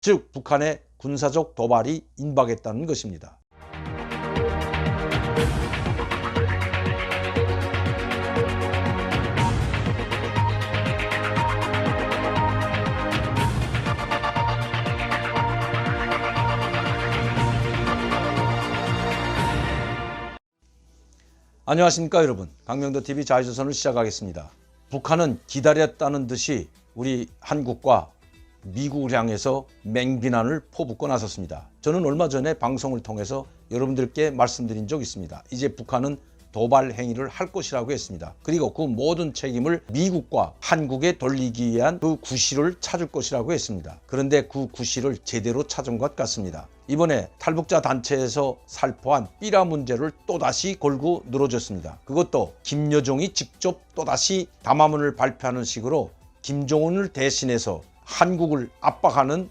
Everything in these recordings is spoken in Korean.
즉 북한의 군사적 도발이 임박했다는 것입니다. 안녕하십니까 여러분, 강명도TV 자유조선을 시작하겠습니다. 북한은 기다렸다는 듯이 우리 한국과 미국을 향해서 맹비난을 퍼붓고 나섰습니다. 저는 얼마 전에 방송을 통해서 여러분들께 말씀드린 적이 있습니다. 이제 북한은 도발 행위를 할 것이라고 했습니다. 그리고 그 모든 책임을 미국과 한국에 돌리기 위한 그 구실을 찾을 것이라고 했습니다. 그런데 그 구실을 제대로 찾은 것 같습니다. 이번에 탈북자 단체에서 살포한 삐라 문제를 또다시 걸고 늘어졌습니다. 그것도 김여정이 직접 또다시 담화문을 발표하는 식으로 김정은을 대신해서 한국을 압박하는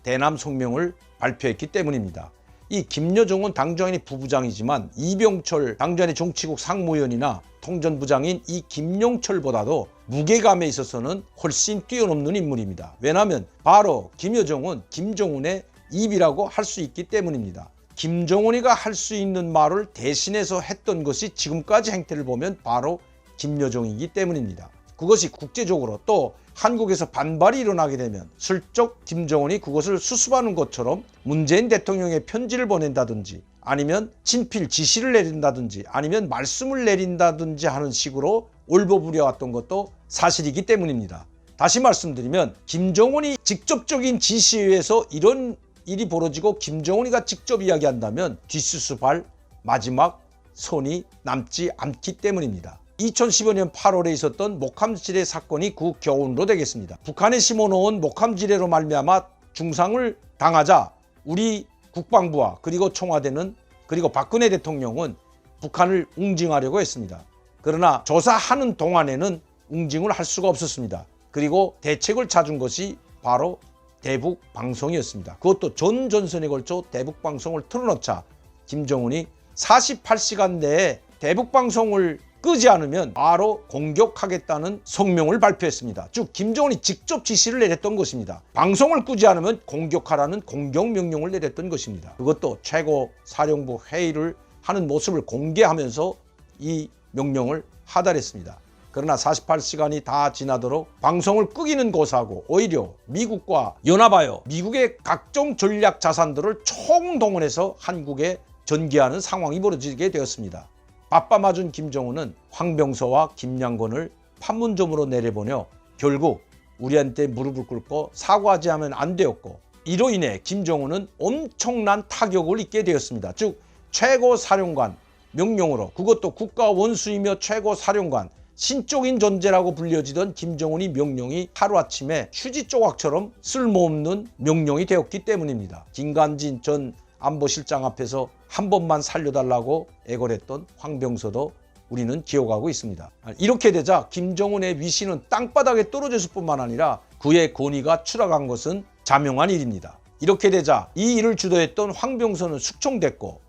대남 성명을 발표했기 때문입니다. 이 김여정은 당장의 부부장이지만 이병철 당장의 정치국 상무위원이나 통전부장인 이 김용철보다도 무게감에 있어서는 훨씬 뛰어넘는 인물입니다. 왜냐하면 바로 김여정은 김정은의 입이라고 할 수 있기 때문입니다. 김정은이가 할 수 있는 말을 대신해서 했던 것이 지금까지 행태를 보면 바로 김여정이기 때문입니다. 그것이 국제적으로 또 한국에서 반발이 일어나게 되면 슬쩍 김정은이 그것을 수습하는 것처럼 문재인 대통령의 편지를 보낸다든지 아니면 친필 지시를 내린다든지 아니면 말씀을 내린다든지 하는 식으로 올버부려왔던 것도 사실이기 때문입니다. 다시 말씀드리면 김정은이 직접적인 지시에 의해서 이런 일이 벌어지고 김정은이가 직접 이야기한다면 뒷수습할 마지막 선이 남지 않기 때문입니다. 2015년 8월에 있었던 목함지뢰 사건이 그 교훈으로 되겠습니다. 북한에 심어놓은 목함지뢰로 말미암아 중상을 당하자 우리 국방부와 그리고 청와대는 그리고 박근혜 대통령은 북한을 웅징하려고 했습니다. 그러나 조사하는 동안에는 웅징을 할 수가 없었습니다. 그리고 대책을 찾은 것이 바로 대북방송이었습니다. 그것도 전전선에 걸쳐 대북방송을 틀어놓자 김정은이 48시간 내에 대북방송을 끄지 않으면 바로 공격하겠다는 성명을 발표했습니다. 즉 김정은이 직접 지시를 내렸던 것입니다. 방송을 끄지 않으면 공격하라는 공격명령을 내렸던 것입니다. 그것도 최고사령부 회의를 하는 모습을 공개하면서 이 명령을 하달했습니다. 그러나 48시간이 다 지나도록 방송을 끄기는 고사하고 오히려 미국과 연합하여 미국의 각종 전략 자산들을 총동원해서 한국에 전개하는 상황이 벌어지게 되었습니다. 바빠맞은 김정은은 황병서와 김양건을 판문점으로 내려보내 결국 우리한테 무릎을 꿇고 사과하지 않으면 안 되었고 이로 인해 김정은은 엄청난 타격을 입게 되었습니다. 즉 최고사령관 명령으로 그것도 국가 원수이며 최고사령관 신적인 존재라고 불려지던 김정은이 명령이 하루아침에 휴지 조각처럼 쓸모없는 명령이 되었기 때문입니다. 김관진 전 안보실장 앞에서 한 번만 살려달라고 애걸했던 황병서도 우리는 기억하고 있습니다. 이렇게 되자 김정은의 위신은 땅바닥에 떨어졌을 뿐만 아니라 그의 권위가 추락한 것은 자명한 일입니다. 이렇게 되자 이 일을 주도했던 황병서는 숙청됐고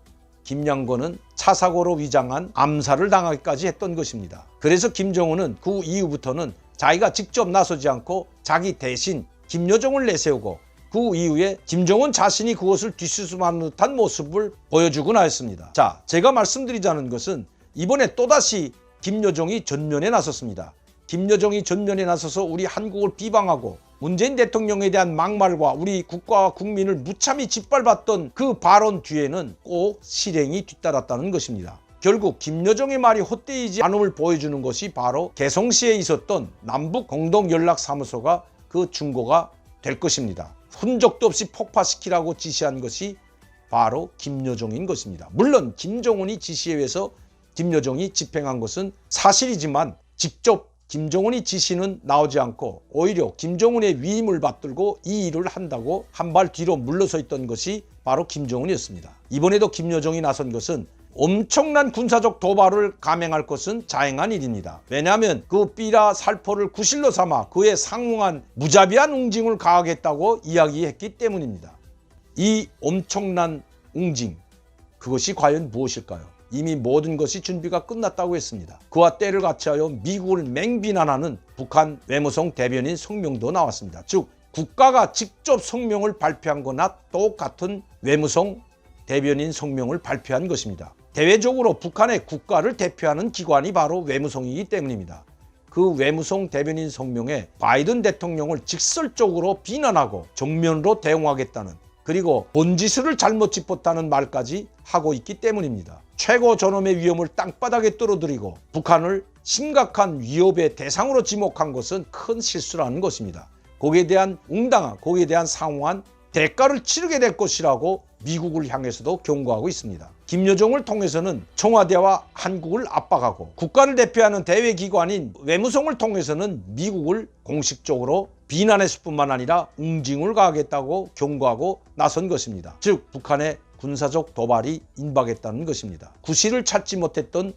김양건은 차사고로 위장한 암살을 당하기까지 했던 것입니다. 그래서 김정은은 그 이후부터는 자기가 직접 나서지 않고 자기 대신 김여정을 내세우고 그 이후에 김정은 자신이 그것을 뒷수습하는 듯한 모습을 보여주고 나였습니다. 자, 제가 말씀드리자는 것은 이번에 또다시 김여정이 전면에 나섰습니다. 김여정이 전면에 나서서 우리 한국을 비방하고 문재인 대통령에 대한 막말과 우리 국가와 국민을 무참히 짓밟았던 그 발언 뒤에는 꼭 실행이 뒤따랐다는 것입니다. 결국 김여정의 말이 헛되이지 않음을 보여주는 것이 바로 개성시에 있었던 남북공동연락사무소가 그 증거가 될 것입니다. 흔적도 없이 폭파시키라고 지시한 것이 바로 김여정인 것입니다. 물론 김정은이 지시에 의해서 김여정이 집행한 것은 사실이지만 직접 김정은이 지시는 나오지 않고 오히려 김정은의 위임을 받들고 이 일을 한다고 한 발 뒤로 물러서 있던 것이 바로 김정은이었습니다. 이번에도 김여정이 나선 것은 엄청난 군사적 도발을 감행할 것은 자행한 일입니다. 왜냐하면 그 삐라 살포를 구실로 삼아 그에 상응한 무자비한 웅징을 가하겠다고 이야기했기 때문입니다. 이 엄청난 웅징, 그것이 과연 무엇일까요? 이미 모든 것이 준비가 끝났다고 했습니다. 그와 때를 같이하여 미국을 맹비난하는 북한 외무성 대변인 성명도 나왔습니다. 즉 국가가 직접 성명을 발표한 거나 똑같은 외무성 대변인 성명을 발표한 것입니다. 대외적으로 북한의 국가를 대표하는 기관이 바로 외무성이기 때문입니다. 그 외무성 대변인 성명에 바이든 대통령을 직설적으로 비난하고 정면으로 대응하겠다는, 그리고 본지스를 잘못 짚었다는 말까지 하고 있기 때문입니다. 최고 존엄의 위험을 땅바닥에 떨어뜨리고 북한을 심각한 위협의 대상으로 지목한 것은 큰 실수라는 것입니다. 거기에 대한 응당한, 거기에 대한 상응한 대가를 치르게 될 것이라고 미국을 향해서도 경고하고 있습니다. 김여정을 통해서는 청와대와 한국을 압박하고, 국가를 대표하는 대외기관인 외무성을 통해서는 미국을 공식적으로 비난했을 뿐만 아니라 응징을 가하겠다고 경고하고 나선 것입니다. 즉 북한의 군사적 도발이 임박했다는 것입니다. 구실을 찾지 못했던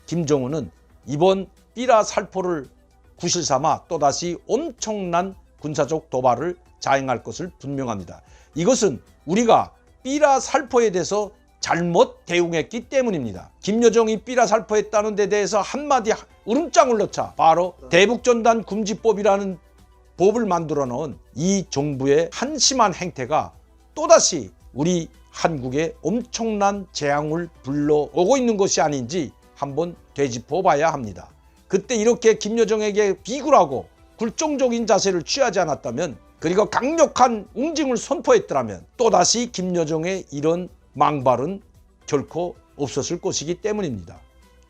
김정은은 이번 삐라 살포를 구실 삼아 또다시 엄청난 군사적 도발을 자행할 것을 분명합니다. 이것은 우리가 삐라 살포에 대해서 잘못 대응했기 때문입니다. 김여정이 삐라 살포했다는 데 대해서 한마디 으름장을 넣자 바로 대북전단 금지법이라는 법을 만들어 놓은 이 정부의 한심한 행태가 또다시 우리 한국에 엄청난 재앙을 불러오고 있는 것이 아닌지 한번 되짚어 봐야 합니다. 그때 이렇게 김여정에게 비굴하고 굴종적인 자세를 취하지 않았다면, 그리고 강력한 응징을 선포했더라면 또다시 김여정의 이런 망발은 결코 없었을 것이기 때문입니다.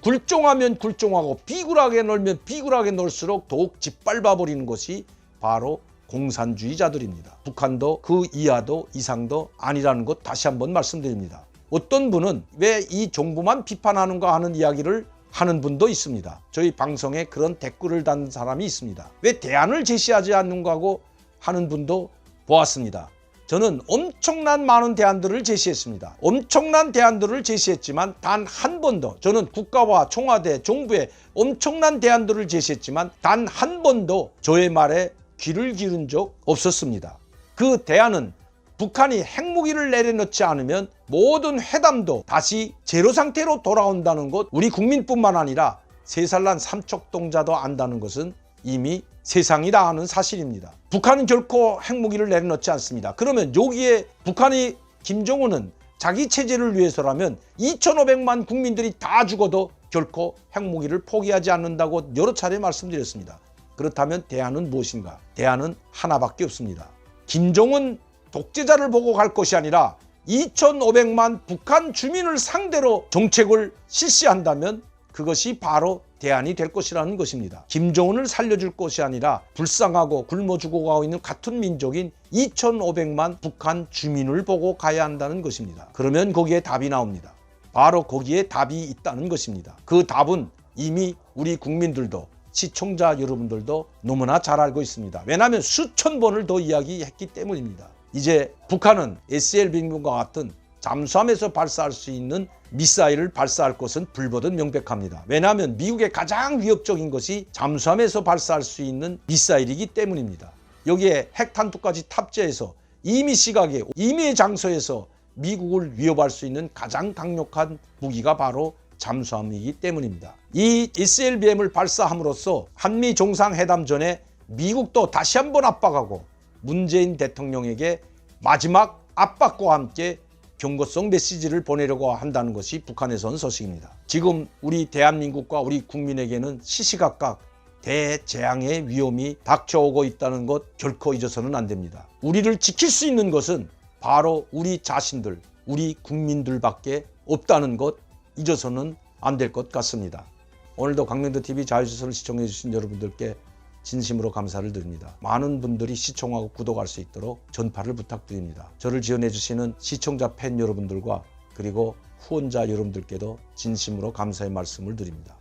굴종하면 굴종하고 비굴하게 놀면 비굴하게 놀수록 더욱 짓밟아 버리는 것이 바로 공산주의자들입니다. 북한도 그 이하도 이상도 아니라는 것 다시 한번 말씀드립니다. 어떤 분은 왜 이 정부만 비판하는가 하는 이야기를 하는 분도 있습니다. 저희 방송에 그런 댓글을 단 사람이 있습니다. 왜 대안을 제시하지 않는가 하고 하는 분도 보았습니다. 저는 엄청난 많은 대안들을 제시했습니다. 엄청난 대안들을 제시했지만 단 한 번도, 저는 국가와 청와대, 정부에 엄청난 대안들을 제시했지만 단 한 번도 저의 말에 귀를 기울인 적 없었습니다. 그 대안은 북한이 핵무기를 내려놓지 않으면 모든 회담도 다시 제로 상태로 돌아온다는 것, 우리 국민뿐만 아니라 3살 난 삼척동자도 안다는 것은 이미 세상이 다 아는 사실입니다. 북한은 결코 핵무기를 내려놓지 않습니다. 그러면 여기에 북한이, 김정은은 자기 체제를 위해서라면 2,500만 국민들이 다 죽어도 결코 핵무기를 포기하지 않는다고 여러 차례 말씀드렸습니다. 그렇다면 대안은 무엇인가? 대안은 하나밖에 없습니다. 김정은 독재자를 보고 갈 것이 아니라 2,500만 북한 주민을 상대로 정책을 실시한다면 그것이 바로 대안이 될 것이라는 것입니다. 김정은을 살려줄 것이 아니라 불쌍하고 굶어 죽어가고 있는 같은 민족인 2,500만 북한 주민을 보고 가야 한다는 것입니다. 그러면 거기에 답이 나옵니다. 바로 거기에 답이 있다는 것입니다. 그 답은 이미 우리 국민들도, 시청자 여러분들도 너무나 잘 알고 있습니다. 왜냐하면 수천 번을 더 이야기했기 때문입니다. 이제 북한은 SLBM과 같은 잠수함에서 발사할 수 있는 미사일을 발사할 것은 불보듯 명백합니다. 왜냐하면 미국의 가장 위협적인 것이 잠수함에서 발사할 수 있는 미사일이기 때문입니다. 여기에 핵탄두까지 탑재해서 이미 시각에, 이미의 장소에서 미국을 위협할 수 있는 가장 강력한 무기가 바로 잠수함이기 때문입니다. 이 SLBM을 발사함으로써 한미 정상회담 전에 미국도 다시 한번 압박하고 문재인 대통령에게 마지막 압박과 함께 경고성 메시지를 보내려고 한다는 것이 북한에서 온 소식입니다. 지금 우리 대한민국과 우리 국민에게는 시시각각 대재앙의 위험이 닥쳐오고 있다는 것 결코 잊어서는 안 됩니다. 우리를 지킬 수 있는 것은 바로 우리 자신들, 우리 국민들밖에 없다는 것 잊어서는 안 될 것 같습니다. 오늘도 강명도TV 자유조선을 시청해 주신 여러분들께 진심으로 감사를 드립니다. 많은 분들이 시청하고 구독할 수 있도록 전파를 부탁드립니다. 저를 지원해 주시는 시청자 팬 여러분들과 그리고 후원자 여러분들께도 진심으로 감사의 말씀을 드립니다.